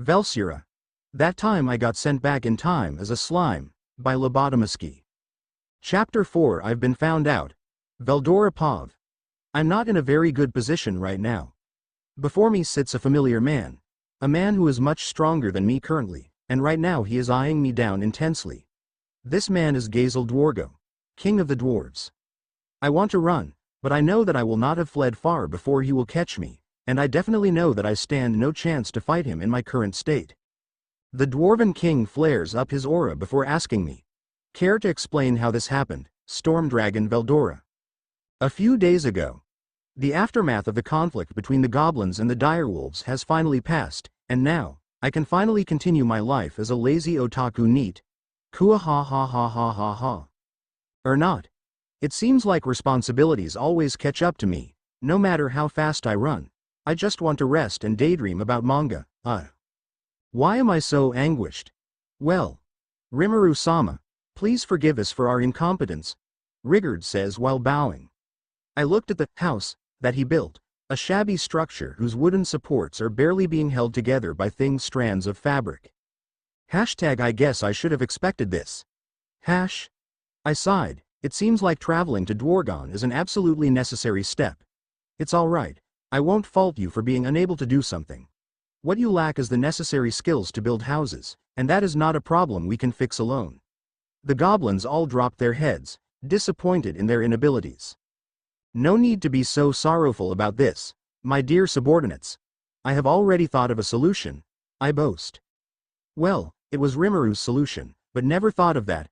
Velsura. That time I got sent back in time as a slime, by Lobotomiskii. Chapter 4 I've been found out. Veldora Pov. I'm not in a very good position right now. Before me sits a familiar man. A man who is much stronger than me currently, and right now he is eyeing me down intensely. This man is Gazel Dwargo, king of the dwarves. I want to run, but I know that I will not have fled far before he will catch me, and I definitely know that I stand no chance to fight him in my current state. The Dwarven King flares up his aura before asking me. Care to explain how this happened, Storm Dragon Veldora? A few days ago. The aftermath of the conflict between the goblins and the direwolves has finally passed, and now, I can finally continue my life as a lazy otaku neat. Kua ha ha ha ha ha ha. Or not. It seems like responsibilities always catch up to me, no matter how fast I run. I just want to rest and daydream about manga. Why am I so anguished? Well, Rimuru-sama, please forgive us for our incompetence, Rigurd says while bowing. I looked at the house that he built, a shabby structure whose wooden supports are barely being held together by thin strands of fabric. I guess I should have expected this. I sighed. It seems like traveling to Dwargon is an absolutely necessary step. It's alright. I won't fault you for being unable to do something. What you lack is the necessary skills to build houses, and that is not a problem we can fix alone. The goblins all dropped their heads, disappointed in their inabilities. No need to be so sorrowful about this, my dear subordinates. I have already thought of a solution, I boast. Well, it was Rimuru's solution, but never thought of that.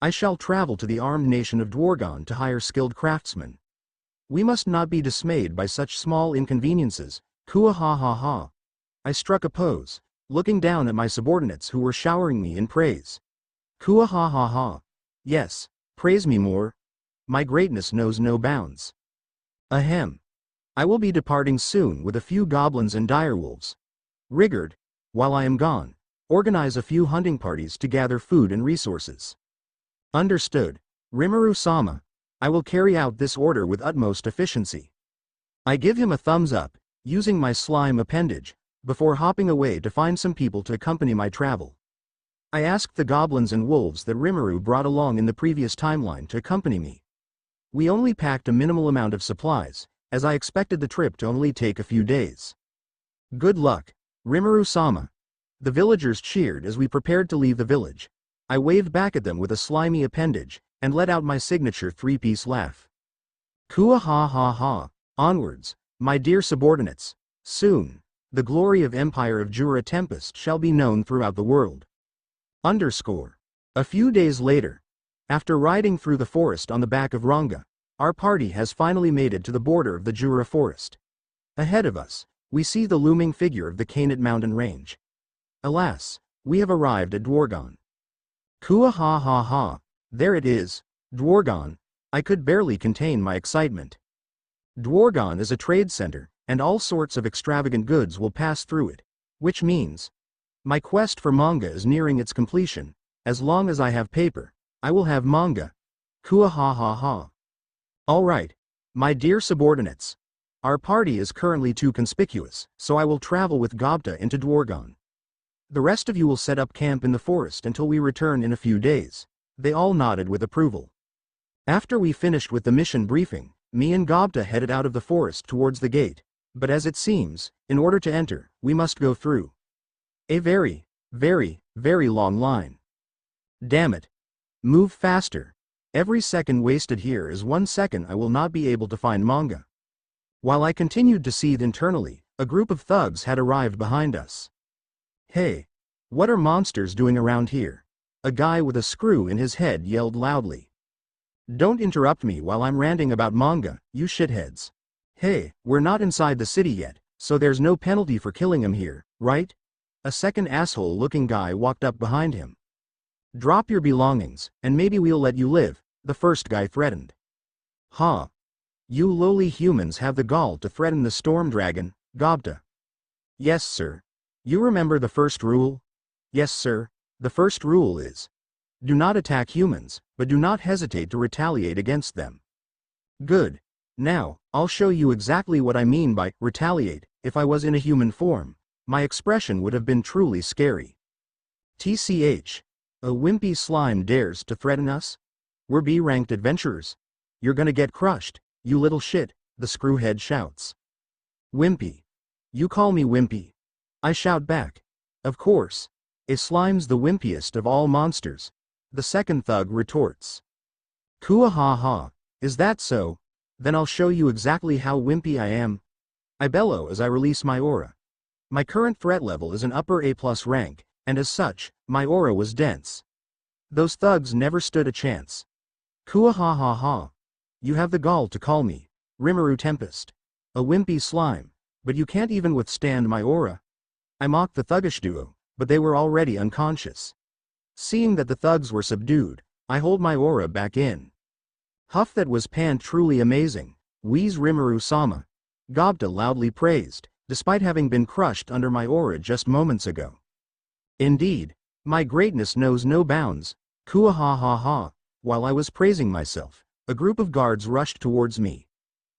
I shall travel to the armed nation of Dwargon to hire skilled craftsmen. We must not be dismayed by such small inconveniences. Kua ha ha ha. I struck a pose, looking down at my subordinates who were showering me in praise. Kua ha ha ha. Yes, praise me more. My greatness knows no bounds. Ahem. I will be departing soon with a few goblins and direwolves. Rigurd, while I am gone, organize a few hunting parties to gather food and resources. Understood, Rimuru-sama. I will carry out this order with utmost efficiency. I give him a thumbs up, using my slime appendage, before hopping away to find some people to accompany my travel. I asked the goblins and wolves that Rimuru brought along in the previous timeline to accompany me. We only packed a minimal amount of supplies, as I expected the trip to only take a few days. Good luck, Rimuru-sama. The villagers cheered as we prepared to leave the village. I waved back at them with a slimy appendage, and let out my signature three-piece laugh. Kua ha ha ha. Onwards, my dear subordinates. Soon, the glory of Empire of Jura Tempest shall be known throughout the world. A few days later, after riding through the forest on the back of Ranga, our party has finally made it to the border of the Jura forest. Ahead of us, we see the looming figure of the Kanat mountain range. Alas, we have arrived at Dwargon. Kua ha ha ha. There it is, Dwargon. I could barely contain my excitement. Dwargon is a trade center, and all sorts of extravagant goods will pass through it, which means my quest for manga is nearing its completion. As long as I have paper, I will have manga. Kua ha ha ha. Alright, my dear subordinates. Our party is currently too conspicuous, so I will travel with Gobta into Dwargon. The rest of you will set up camp in the forest until we return in a few days. They all nodded with approval. After we finished with the mission briefing, me and Gobta headed out of the forest towards the gate, but as it seems, in order to enter, we must go through a very, very, very long line. Damn it. Move faster. Every second wasted here is 1 second I will not be able to find manga. While I continued to seethe internally, a group of thugs had arrived behind us. Hey, what are monsters doing around here? A guy with a screw in his head yelled loudly. Don't interrupt me while I'm ranting about manga, you shitheads. Hey, we're not inside the city yet, so there's no penalty for killing him here, right? A second asshole-looking guy walked up behind him. Drop your belongings, and maybe we'll let you live, the first guy threatened. Ha! You lowly humans have the gall to threaten the storm dragon, Gobta. Yes, sir. You remember the first rule? Yes, sir. The first rule is, do not attack humans, but do not hesitate to retaliate against them. Good. Now, I'll show you exactly what I mean by retaliate. If I was in a human form, my expression would have been truly scary. TCH. A wimpy slime dares to threaten us? We're B-ranked adventurers. You're gonna get crushed, you little shit, the screwhead shouts. Wimpy. You call me wimpy. I shout back. Of course. A slime's the wimpiest of all monsters. The second thug retorts. Kua ha ha. Is that so? Then I'll show you exactly how wimpy I am. I bellow as I release my aura. My current threat level is an upper A+ rank, and as such, my aura was dense. Those thugs never stood a chance. Kua ha ha ha. You have the gall to call me Rimuru Tempest. A wimpy slime, but you can't even withstand my aura. I mocked the thuggish duo, but they were already unconscious. Seeing that the thugs were subdued, I hold my aura back in. Huff, that was pant truly amazing. Wheeze Rimuru-sama. Gobta loudly praised, despite having been crushed under my aura just moments ago. Indeed, my greatness knows no bounds. Kua ha ha ha. While I was praising myself, a group of guards rushed towards me.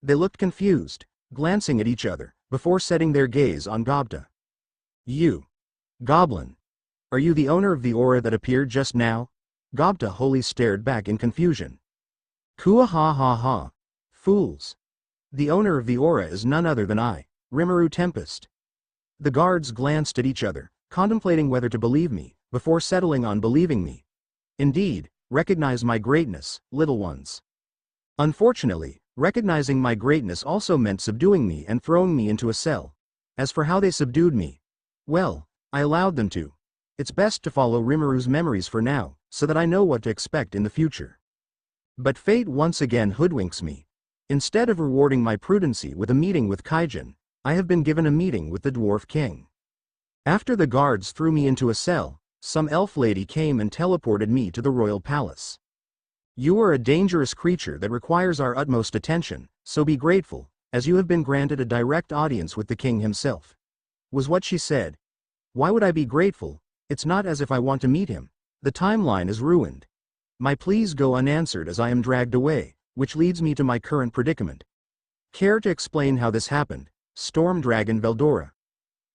They looked confused, glancing at each other, before setting their gaze on Gobta. You. Goblin. Are you the owner of the aura that appeared just now? Gobta wholly stared back in confusion. Kua ha ha ha. Fools. The owner of the aura is none other than I, Rimuru Tempest. The guards glanced at each other, contemplating whether to believe me, before settling on believing me. Indeed, recognize my greatness, little ones. Unfortunately, recognizing my greatness also meant subduing me and throwing me into a cell. As for how they subdued me, well, I allowed them to. It's best to follow Rimuru's memories for now, so that I know what to expect in the future. But fate once again hoodwinks me. Instead of rewarding my prudency with a meeting with Kaijin, I have been given a meeting with the Dwarf King. After the guards threw me into a cell, some elf lady came and teleported me to the royal palace. You are a dangerous creature that requires our utmost attention, so be grateful, as you have been granted a direct audience with the king himself. Was what she said. Why would I be grateful? It's not as if I want to meet him. The timeline is ruined. My pleas go unanswered as I am dragged away, which leads me to my current predicament. Care to explain how this happened, Storm Dragon Veldora?